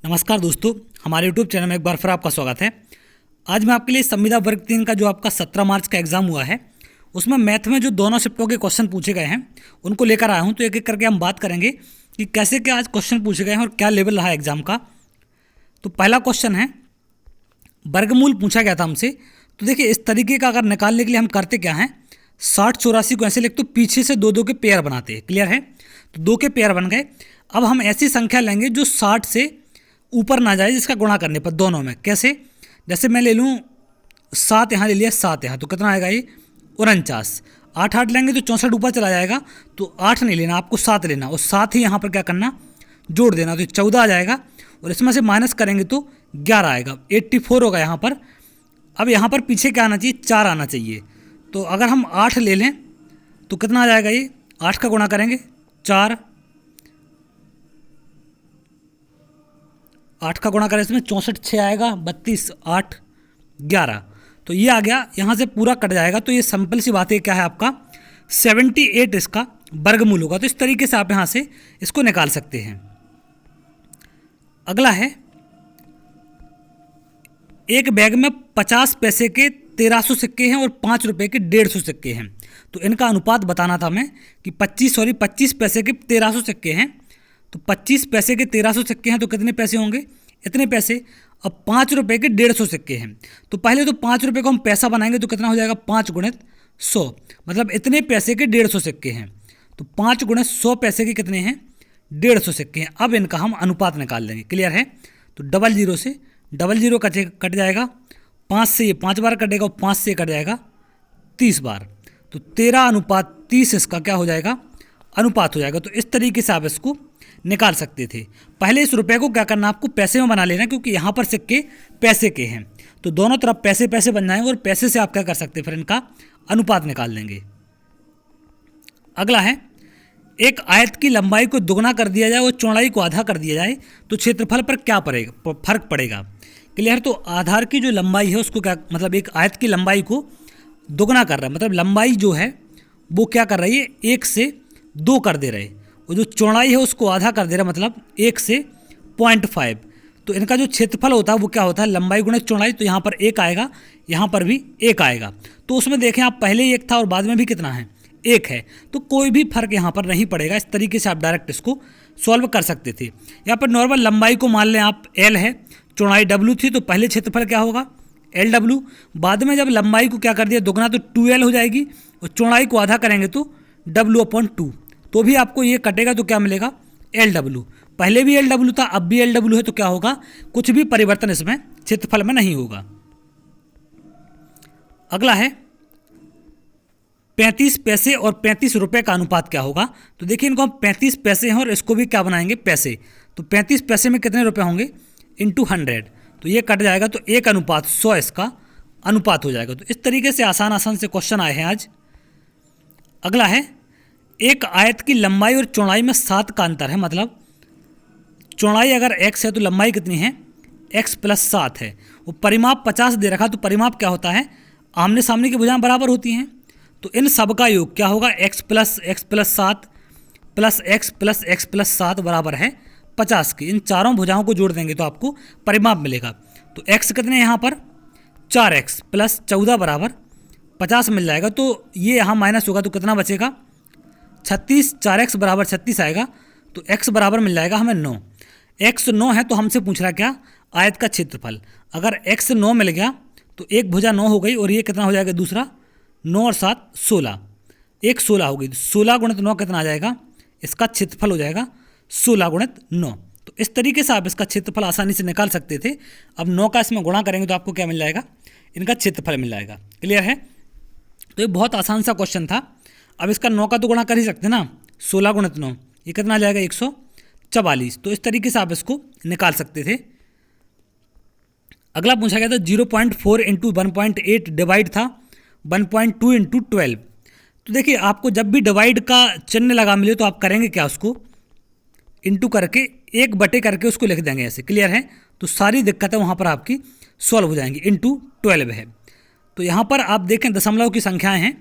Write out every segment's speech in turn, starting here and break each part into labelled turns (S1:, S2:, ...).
S1: नमस्कार दोस्तों, हमारे YouTube चैनल में एक बार फिर आपका स्वागत है। आज मैं आपके लिए संविदा वर्ग 3 का जो आपका 17 मार्च का एग्जाम हुआ है उसमें मैथ में जो दोनों शिफ्टों के क्वेश्चन पूछे गए हैं उनको लेकर आया हूं। तो एक एक करके हम बात करेंगे कि कैसे क्या आज क्वेश्चन पूछे गए हैं और क्या लेवल रहा एग्जाम का। तो पहला क्वेश्चन है, वर्गमूल पूछा गया था हमसे। तो देखिए, इस तरीके का अगर निकालने के लिए हम करते क्या हैं, 60 84 को ऐसे लिखते तो पीछे से दो दो के पेयर बनाते हैं। क्लियर है? तो दो के पेयर बन गए। अब हम ऐसी संख्या लेंगे जो 60 से ऊपर ना जाए, जिसका गुणा करने पर दोनों में। कैसे? जैसे मैं ले लूँ 7 यहाँ ले लिया, 7 यहाँ, तो कितना आएगा ये 49। 8 8 लेंगे तो 64 ऊपर चला जाएगा। तो 8 नहीं लेना, आपको 7 लेना और 7 ही यहाँ पर क्या करना, जोड़ देना। तो 14 आ जाएगा और इसमें से माइनस करेंगे तो 11 आएगा, 84 होगा यहाँ पर। अब यहाँ पर पीछे क्या आना चाहिए, 4 आना चाहिए। तो अगर हम 8 ले लें तो कितना आ जाएगा, ये 8 का गुणा करेंगे 4, 8 का गुणा करें इसमें 64 6 आएगा, 32 8 11। तो ये आ गया, यहाँ से पूरा कट जाएगा। तो ये सिंपल सी बात है, क्या है आपका 78 इसका वर्गमूल होगा। तो इस तरीके से आप यहाँ से इसको निकाल सकते हैं। अगला है, एक बैग में 50 पैसे के 1300 सिक्के हैं और 5 रुपये के 150 सिक्के हैं। तो इनका अनुपात बताना था मैं कि 25 पैसे के 1300 सिक्के हैं। तो 25 पैसे के 1300 सिक्के हैं तो कितने पैसे होंगे, इतने पैसे। अब 5 रुपये के 150 सिक्के हैं। तो पहले तो 5 रुपये को हम पैसा बनाएंगे तो कितना हो जाएगा, 5 गुणित 100, मतलब इतने पैसे के 150 सिक्के हैं। तो 5 गुणित 100 पैसे के कितने हैं, 150 सिक्के हैं। अब इनका हम अनुपात निकाल लेंगे। क्लियर है? तो 00 से 00 कट जाएगा, 5 से ये 5 बार कटेगा और 5 से कट जाएगा 30 बार। तो 13:30 इसका क्या हो जाएगा, अनुपात हो जाएगा। तो इस तरीके से आप इसको निकाल सकते थे। पहले इस रुपए को क्या करना, आपको पैसे में बना लेना, क्योंकि यहाँ पर सिक्के पैसे के हैं। तो दोनों तरफ पैसे पैसे बन जाएंगे और पैसे से आप क्या कर सकते हैं, फिर इनका अनुपात निकाल लेंगे। अगला है, एक आयत की लंबाई को दुगना कर दिया जाए और चौड़ाई को आधा कर दिया जाए तो क्षेत्रफल पर क्या फर्क पड़ेगा। क्लियर? तो आधार की जो लंबाई है उसको क्या, मतलब एक आयत की लंबाई को दुगना कर रहा है, मतलब लंबाई जो है वो क्या कर रही है, 1 से 2 कर दे रहे, और जो चौड़ाई है उसको आधा कर दे रहा है, मतलब 1 से 0.5। तो इनका जो क्षेत्रफल होता है वो क्या होता है, लंबाई गुणित चौड़ाई। तो यहाँ पर 1 आएगा, यहाँ पर भी 1 आएगा। तो उसमें देखें आप, पहले 1 था और बाद में भी कितना है, 1 है। तो कोई भी फर्क यहाँ पर नहीं पड़ेगा। इस तरीके से आप डायरेक्ट इसको सॉल्व कर सकते थे। यहाँ पर नॉर्मल लंबाई को मान लें आप L है, चौड़ाई W थी, तो पहले क्षेत्रफल क्या होगा, LW। बाद में जब लंबाई को क्या कर दिया दुगना तो 2L हो जाएगी, और चौड़ाई को आधा करेंगे तो W/2। तो भी आपको ये कटेगा तो क्या मिलेगा, LW। पहले भी LW था, अब भी LW है, तो क्या होगा, कुछ भी परिवर्तन इसमें क्षेत्रफल में नहीं होगा। अगला है, 35 पैसे और 35 रुपये का अनुपात क्या होगा। तो देखिए, इनको हम 35 पैसे हैं और इसको भी क्या बनाएंगे, पैसे। तो 35 पैसे में कितने रुपए होंगे, इंटू 100। तो ये कट जाएगा, तो 1:100 इसका अनुपात हो जाएगा। तो इस तरीके से आसान से क्वेश्चन आए हैं आज। अगला है, एक आयत की लंबाई और चौड़ाई में 7 का अंतर है, मतलब चौड़ाई अगर x है तो लंबाई कितनी है, x + 7 है। वो परिमाप 50 दे रखा, तो परिमाप क्या होता है, आमने सामने की भुजाएं बराबर होती हैं। तो इन सब का योग क्या होगा, x + 7 प्लस x + 7 बराबर है 50 की। इन चारों भुजाओं को जोड़ देंगे तो आपको परिमाप मिलेगा। तो x कितने यहाँ पर, 4x + 14 बराबर 50 मिल जाएगा। तो ये यहाँ माइनस होगा तो कितना बचेगा, 36। 4x बराबर 36 आएगा। तो x बराबर मिल जाएगा हमें 9। x 9 है तो हमसे पूछ रहा क्या, आयत का क्षेत्रफल। अगर x 9 मिल गया तो एक भुजा 9 हो गई, और ये कितना हो जाएगा दूसरा, 9 और 7 16, एक 16 हो गई। 16 गुणित 9 कितना आ जाएगा, इसका क्षेत्रफल हो जाएगा 16 गुणित 9। तो इस तरीके से आप इसका क्षेत्रफल आसानी से निकाल सकते थे। अब 9 का इसमें गुणा करेंगे तो आपको क्या मिल जाएगा, इनका क्षेत्रफल मिल जाएगा। क्लियर है? तो ये बहुत आसान सा क्वेश्चन था। अब इसका 9 का तो गुणा कर ही सकते ना, 16 गुणित 9 ये कितना आ जाएगा, 144। तो इस तरीके से आप इसको निकाल सकते थे। अगला पूछा गया था, 0.4 × 1.8 डिवाइड था 1.2 × 12। तो देखिए, आपको जब भी डिवाइड का चिन्ह लगा मिले तो आप करेंगे क्या, उसको इंटू करके 1 करके उसको लिख देंगे ऐसे। क्लियर है? तो सारी दिक्कतें वहाँ पर आपकी सॉल्व हो जाएंगी। इंटू 12 है। तो यहाँ पर आप देखें दशमलव की संख्याएं हैं,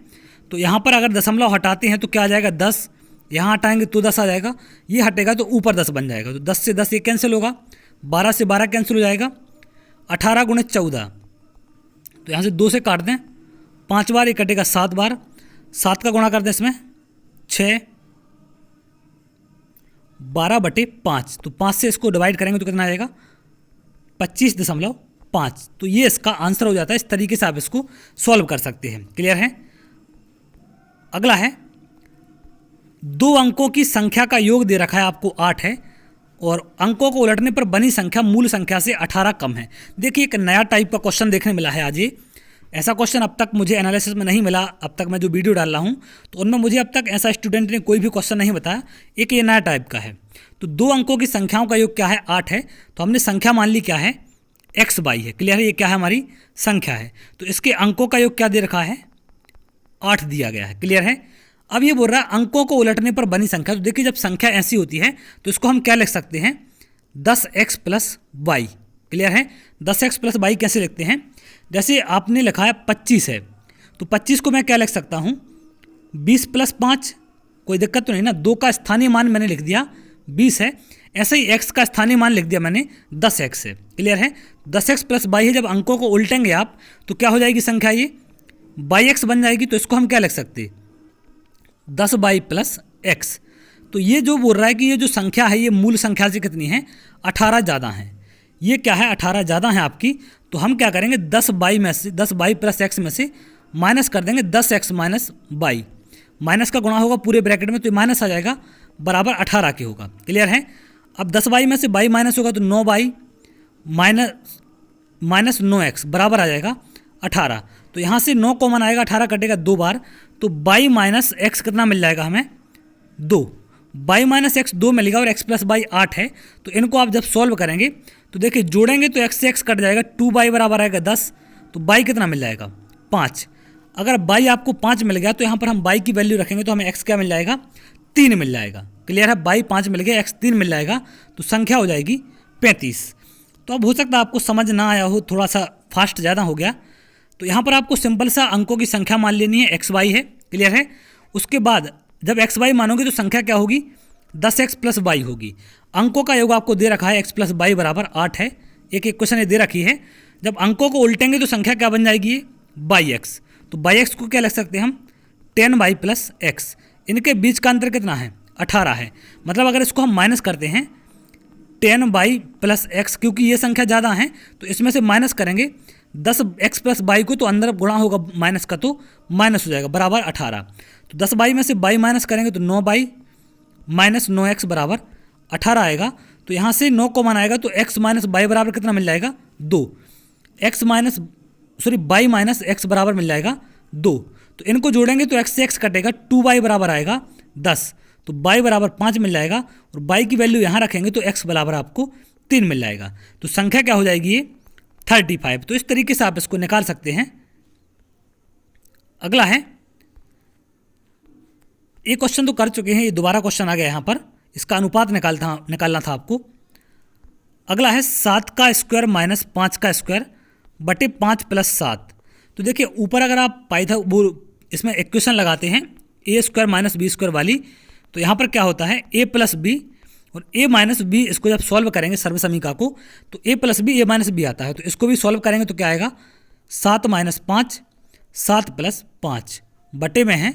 S1: तो यहाँ पर अगर दशमलव हटाते हैं तो क्या आ जाएगा, 10। यहाँ हटाएंगे तो 10 आ जाएगा, ये हटेगा तो ऊपर 10 बन जाएगा। तो 10 से 10 ये कैंसिल होगा, 12 से 12 कैंसिल हो जाएगा, 18 गुणे 14, तो यहाँ से 2 से काट दें, 5 बार ये कटेगा 7 बार, 7 का गुणा कर दें इसमें 6, 12/5, तो 5 से इसको डिवाइड करेंगे तो कितना आ जाएगा 25.5। तो ये इसका आंसर हो जाता है। इस तरीके से आप इसको सॉल्व कर सकते हैं। क्लियर है। अगला है 2 अंकों की संख्या का योग दे रखा है आपको 8 है और अंकों को उलटने पर बनी संख्या मूल संख्या से 18 कम है। देखिए एक नया टाइप का क्वेश्चन देखने मिला है आज ये। ऐसा क्वेश्चन अब तक मुझे एनालिसिस में नहीं मिला, अब तक मैं जो वीडियो डाल रहा हूँ तो उनमें मुझे अब तक ऐसा स्टूडेंट ने कोई भी क्वेश्चन नहीं बताया। एक ये नया टाइप का है। तो 2 अंकों की संख्याओं का योग क्या है 8 है, तो हमने संख्या मान ली क्या है x बाई है। क्लियर है। ये क्या है हमारी संख्या है, तो इसके अंकों का योग क्या दे रखा है 8 दिया गया है। क्लियर है। अब ये बोल रहा है अंकों को उलटने पर बनी संख्या। तो देखिए जब संख्या ऐसी होती है तो इसको हम क्या लिख सकते हैं 10x प्लस वाई। क्लियर है। 10x प्लस वाई कैसे लिखते हैं, जैसे आपने लिखा है 25 है तो 25 को मैं क्या लिख सकता हूँ 20 प्लस 5, कोई दिक्कत तो नहीं ना। 2 का स्थानीय मान मैंने लिख दिया 20 है, ऐसे ही x का स्थानीय मान लिख दिया मैंने 10x है। क्लियर है। 10x प्लस वाई है। जब अंकों को उल्टेंगे आप तो क्या हो जाएगी संख्या ये x बन जाएगी। तो इसको हम क्या लिख सकते 10 बाई प्लस एक्स। तो ये जो बोल रहा है कि ये जो संख्या है ये मूल संख्या से कितनी है 18 ज़्यादा है। ये क्या है 18 ज़्यादा है आपकी। तो हम क्या करेंगे 10 बाई में से 10 बाई प्लस एक्स में से माइनस कर देंगे 10x माइनस बाई। माइनस का गुणा होगा पूरे ब्रैकेट में तो माइनस आ जाएगा बराबर 18 के होगा। क्लियर है। अब 10 बाई में से बाई माइनस होगा तो 9 बाई माइनस 9x बराबर आ जाएगा 18। तो यहाँ से 9 कॉमन आएगा, 18 कटेगा 2 बार, तो बाई माइनस एक्स कितना मिल जाएगा हमें 2। बाई माइनस एक्स 2 मिलेगा और x प्लस बाई 8 है। तो इनको आप जब सॉल्व करेंगे तो देखिए जोड़ेंगे तो x से x कट जाएगा, 2 बाई बराबर आएगा 10, तो बाई कितना मिल जाएगा 5। अगर बाई आपको 5 मिल गया तो यहाँ पर हम बाई की वैल्यू रखेंगे तो हमें x क्या मिल जाएगा 3 मिल जाएगा। क्लियर है। बाई 5 मिल गया, x 3 मिल जाएगा, तो संख्या हो जाएगी 35। तो अब हो सकता है आपको समझ ना आया हो, थोड़ा सा फास्ट ज़्यादा हो गया। तो यहाँ पर आपको सिंपल सा अंकों की संख्या मान लेनी है x वाई है। क्लियर है। उसके बाद जब x वाई मानोगे तो संख्या क्या होगी 10x प्लस वाई होगी। अंकों का योग आपको दे रखा है x प्लस वाई बराबर 8 है। एक क्वेश्चन ये दे रखी है। जब अंकों को उल्टेंगे तो संख्या क्या बन जाएगी बाई एक्स। तो बाई एक्स को क्या लिख सकते हैं हम 10 बाई प्लस एक्स। इनके बीच का अंतर कितना है 18 है। मतलब अगर इसको हम माइनस करते हैं 10 बाई प्लस एक्स, क्योंकि ये संख्या ज़्यादा है तो इसमें से माइनस करेंगे 10x प्लस बाई को, तो अंदर गुणा होगा माइनस का तो माइनस हो जाएगा बराबर 18। तो 10 बाई में से बाई माइनस करेंगे तो 9 बाई माइनस 9x बराबर 18 आएगा। तो यहाँ से 9 कॉमन आएगा तो x माइनस बाई बराबर कितना मिल जाएगा 2। बाई माइनस एक्स बराबर मिल जाएगा 2। तो इनको जोड़ेंगे तो x से x कटेगा, 2 बाई बराबर आएगा 10, तो बाई बराबर 5 मिल जाएगा और बाई की वैल्यू यहाँ रखेंगे तो x बराबर आपको 3 मिल जाएगा। तो संख्या क्या हो जाएगी ये 35। तो इस तरीके से आप इसको निकाल सकते हैं। अगला है, एक क्वेश्चन तो कर चुके हैं, ये दोबारा क्वेश्चन आ गया यहाँ पर, इसका अनुपात निकालना था आपको। अगला है 7 का स्क्वायर माइनस 5 का स्क्वायर बटे 5 प्लस 7। तो देखिए ऊपर अगर आप वो इसमें इक्वेशन लगाते हैं ए स्क्वायर माइनस बी स्क्वायर वाली, तो यहाँ पर क्या होता है ए प्लस बी और ए माइनस बी। इसको जब सॉल्व करेंगे सर्वसमीका को तो ए प्लस बी ए माइनस बी आता है। तो इसको भी सॉल्व करेंगे तो क्या आएगा 7 माइनस 5 7 प्लस 5 बटे में है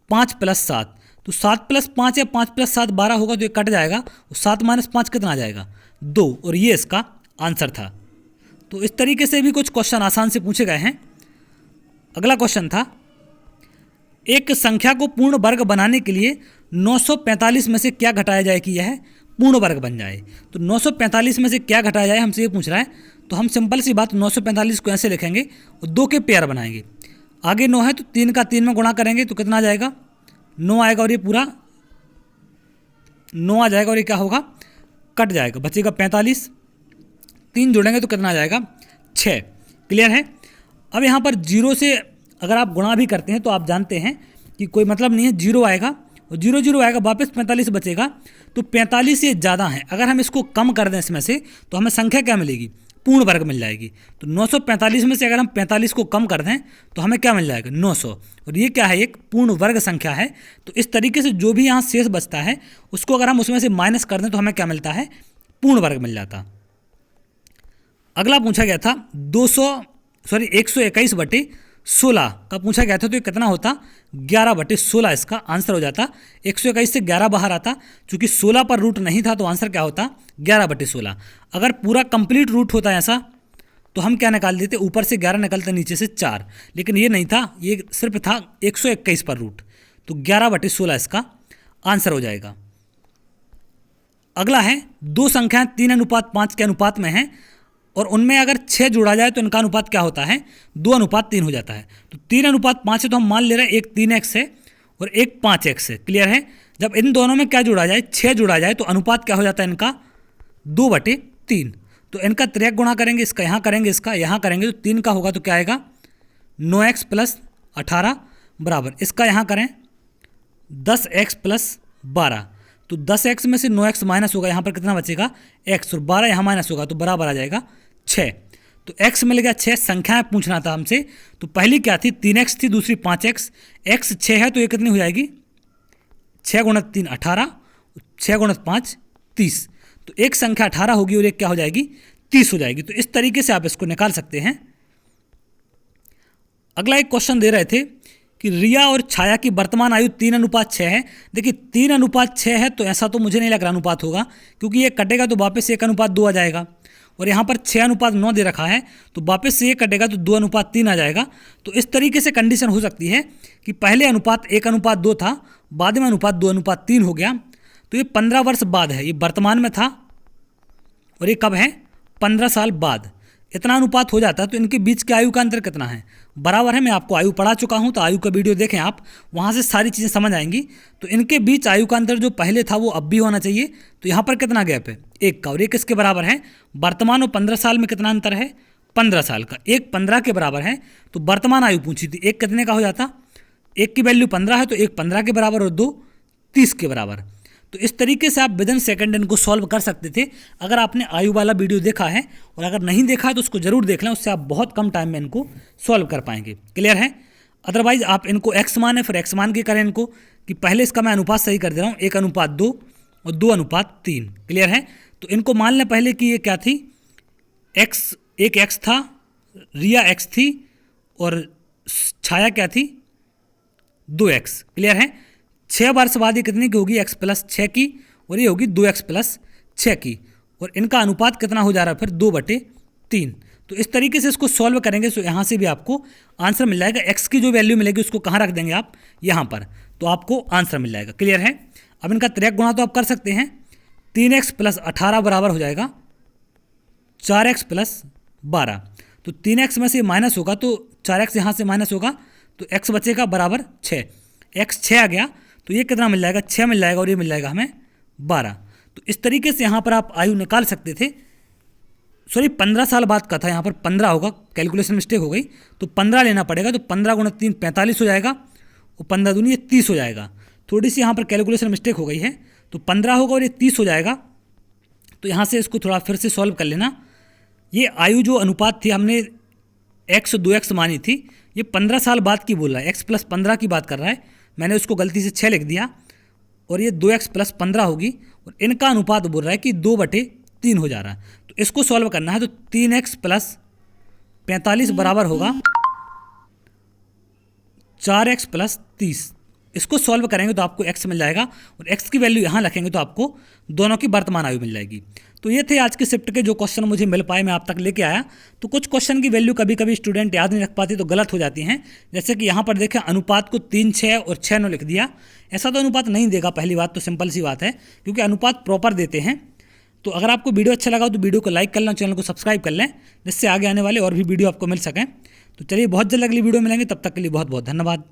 S1: 5 प्लस 7। तो 7 प्लस 5 या 5 प्लस 7 12 होगा, तो ये कट जाएगा और 7 माइनस 5 कितना आ जाएगा 2, और ये इसका आंसर था। तो इस तरीके से भी कुछ क्वेश्चन आसान से पूछे गए हैं। अगला क्वेश्चन था, एक संख्या को पूर्ण वर्ग बनाने के लिए 945 में से क्या घटाया जाए कि यह पूर्ण वर्ग बन जाए। तो 945 में से क्या घटाया जाए हमसे ये पूछ रहा है। तो हम सिंपल सी बात 945 को ऐसे लिखेंगे और 2 के पेयर बनाएंगे। आगे 9 है तो 3 का 3 में गुणा करेंगे तो कितना आ जाएगा 9 आएगा, और ये पूरा 9 आ जाएगा और ये क्या होगा कट जाएगा, बचेगा 45। 3 जोड़ेंगे तो कितना आ जाएगा 6। क्लियर है। अब यहाँ पर 0 से अगर आप गुणा भी करते हैं तो आप जानते हैं कि कोई मतलब नहीं है, 0 आएगा और 0 0 आएगा, वापस 45 बचेगा। तो 45 ये ज़्यादा है। अगर हम इसको कम कर दें इसमें से तो हमें संख्या क्या मिलेगी पूर्ण वर्ग मिल जाएगी। तो 945 में से अगर हम 45 को कम कर दें तो हमें क्या मिल जाएगा 900, और ये क्या है एक पूर्ण वर्ग संख्या है। तो इस तरीके से जो भी यहाँ शेष बचता है उसको अगर हम उसमें से माइनस कर दें तो हमें क्या मिलता है पूर्ण वर्ग मिल जाता। अगला पूछा गया था 121/16 का पूछा गया था, तो ये कितना होता 11/16 इसका आंसर हो जाता। 121 से 11 बाहर आता, चूंकि 16 पर रूट नहीं था तो आंसर क्या होता 11/16। अगर पूरा कंप्लीट रूट होता ऐसा तो हम क्या निकाल देते, ऊपर से 11 निकलते नीचे से 4, लेकिन ये नहीं था, ये सिर्फ था 121 पर रूट, तो 11/16 इसका आंसर हो जाएगा। अगला है दो संख्याएं 3:5 के अनुपात में हैं और उनमें अगर 6 जोड़ा जाए तो इनका अनुपात क्या होता है 2:3 हो जाता है। तो 3:5 है तो हम मान ले रहे हैं एक 3x है और एक 5x है। क्लियर है। जब इन दोनों में क्या जोड़ा जाए 6 जोड़ा जाए तो अनुपात क्या हो जाता है इनका 2/3। तो इनका त्रिक गुणा करेंगे, इसका यहाँ करेंगे, इसका यहाँ करेंगे, तो 3 का होगा तो क्या आएगा 9x + 18 बराबर, इसका यहाँ करें 10x + 12, तो 10x में से 9x माइनस होगा, यहाँ पर कितना बचेगा x, और 12 यहाँ माइनस होगा तो बराबर आ जाएगा 6। तो x मिल गया 6। संख्याएं पूछना था हमसे, तो पहली क्या थी 3x थी, दूसरी 5x, x 6 है तो ये कितनी हो जाएगी 6 × 3 18, 6 × 5 30, तो एक संख्या 18 होगी और एक क्या हो जाएगी 30 हो जाएगी। तो इस तरीके से आप इसको निकाल सकते हैं। अगला एक क्वेश्चन दे रहे थे कि रिया और छाया की वर्तमान आयु 3:6 है। देखिए 3:6 है तो ऐसा तो मुझे नहीं लग रहा अनुपात होगा, क्योंकि ये कटेगा तो वापस 1:2 आ जाएगा, और यहाँ पर 6:9 दे रखा है तो वापस से ये कटेगा तो 2:3 आ जाएगा। तो इस तरीके से कंडीशन हो सकती है कि पहले अनुपात 1:2 था, बाद में अनुपात 2:3 हो गया। तो ये 15 वर्ष बाद है, ये वर्तमान में था और ये कब है 15 साल बाद। इतना अनुपात हो जाता है तो इनके बीच के आयु का अंतर कितना है बराबर है। मैं आपको आयु पढ़ा चुका हूँ, तो आयु का वीडियो देखें आप, वहाँ से सारी चीज़ें समझ आएंगी। तो इनके बीच आयु का अंतर जो पहले था वो अब भी होना चाहिए। तो यहाँ पर कितना गैप है 1 का, और ये किसके बराबर है वर्तमान और 15 साल में कितना अंतर है 15 साल का। 1 15 के बराबर है, तो वर्तमान आयु पूछी थी, 1 कितने का हो जाता, 1 की वैल्यू 15 है तो 1 15 के बराबर और 2 30 के बराबर। तो इस तरीके से आप विदिन सेकंड इनको सॉल्व कर सकते थे अगर आपने आयु वाला वीडियो देखा है, और अगर नहीं देखा है तो उसको जरूर देख लें, उससे आप बहुत कम टाइम में इनको सॉल्व कर पाएंगे। क्लियर है। अदरवाइज आप इनको x मान है फिर x मान के करें इनको, कि पहले इसका मैं अनुपात सही कर दे रहा हूँ 1:2 और 2:3। क्लियर है। तो इनको मान लें पहले कि ये क्या थी x, एक x था, रिया x थी और छाया क्या थी 2x। क्लियर है। 6 वर्ष बाद ये कितनी की होगी x + 6 की, और ये होगी 2x + 6 की, और इनका अनुपात कितना हो जा रहा है फिर 2/3। तो इस तरीके से इसको सॉल्व करेंगे तो यहाँ से भी आपको आंसर मिल जाएगा। x की जो वैल्यू मिलेगी उसको कहाँ रख देंगे आप यहाँ पर, तो आपको आंसर मिल जाएगा। क्लियर है। अब इनका त्रिक गुणा तो आप कर सकते हैं, 3x + 18 बराबर हो जाएगा 4x + 12, तो 3x में से माइनस होगा तो 4x यहाँ से माइनस होगा तो x बचेगा बराबर 6, x 6 आ गया तो ये कितना मिल जाएगा 6 मिल जाएगा, और ये मिल जाएगा हमें 12। तो इस तरीके से यहाँ पर आप आयु निकाल सकते थे। सॉरी 15 साल बाद का था, यहाँ पर 15 होगा, कैलकुलेशन मिस्टेक हो गई, तो 15 लेना पड़ेगा। तो 15 × 3 45 हो जाएगा, और 15 दूनी ये 30 हो जाएगा। थोड़ी सी यहाँ पर कैलकुलेशन मिस्टेक हो गई है, तो 15 होगा और ये 30 हो जाएगा। तो यहाँ से इसको थोड़ा फिर से सॉल्व कर लेना। ये आयु जो अनुपात थी हमने x 2x मानी थी, ये 15 साल बाद की बोल रहा है, x + 15 की बात कर रहा है, मैंने उसको गलती से 6 लिख दिया, और ये 2x + 15 होगी, और इनका अनुपात बोल रहा है कि 2/3 हो जा रहा है। तो इसको सॉल्व करना है, तो 3x + 45 बराबर होगा 4x + 30। इसको सॉल्व करेंगे तो आपको x मिल जाएगा, और x की वैल्यू यहाँ रखेंगे तो आपको दोनों की वर्तमान आयु मिल जाएगी। तो ये थे आज के शिफ्ट के जो क्वेश्चन मुझे मिल पाए, मैं आप तक लेके आया। तो कुछ क्वेश्चन की वैल्यू कभी कभी स्टूडेंट याद नहीं रख पाती तो गलत हो जाती हैं। जैसे कि यहाँ पर देखें अनुपात को 3 6 और 6 9 लिख दिया, ऐसा तो अनुपात नहीं देगा। पहली बात तो सिंपल सी बात है, क्योंकि अनुपात प्रॉपर देते हैं। तो अगर आपको वीडियो अच्छा लगा तो वीडियो को लाइक कर लें, चैनल को सब्सक्राइब कर लें, जिससे आगे आने वाले और भी वीडियो आपको मिल सकें। तो चलिए बहुत जल्द अगली वीडियो मिलेंगे, तब तक के लिए बहुत बहुत धन्यवाद।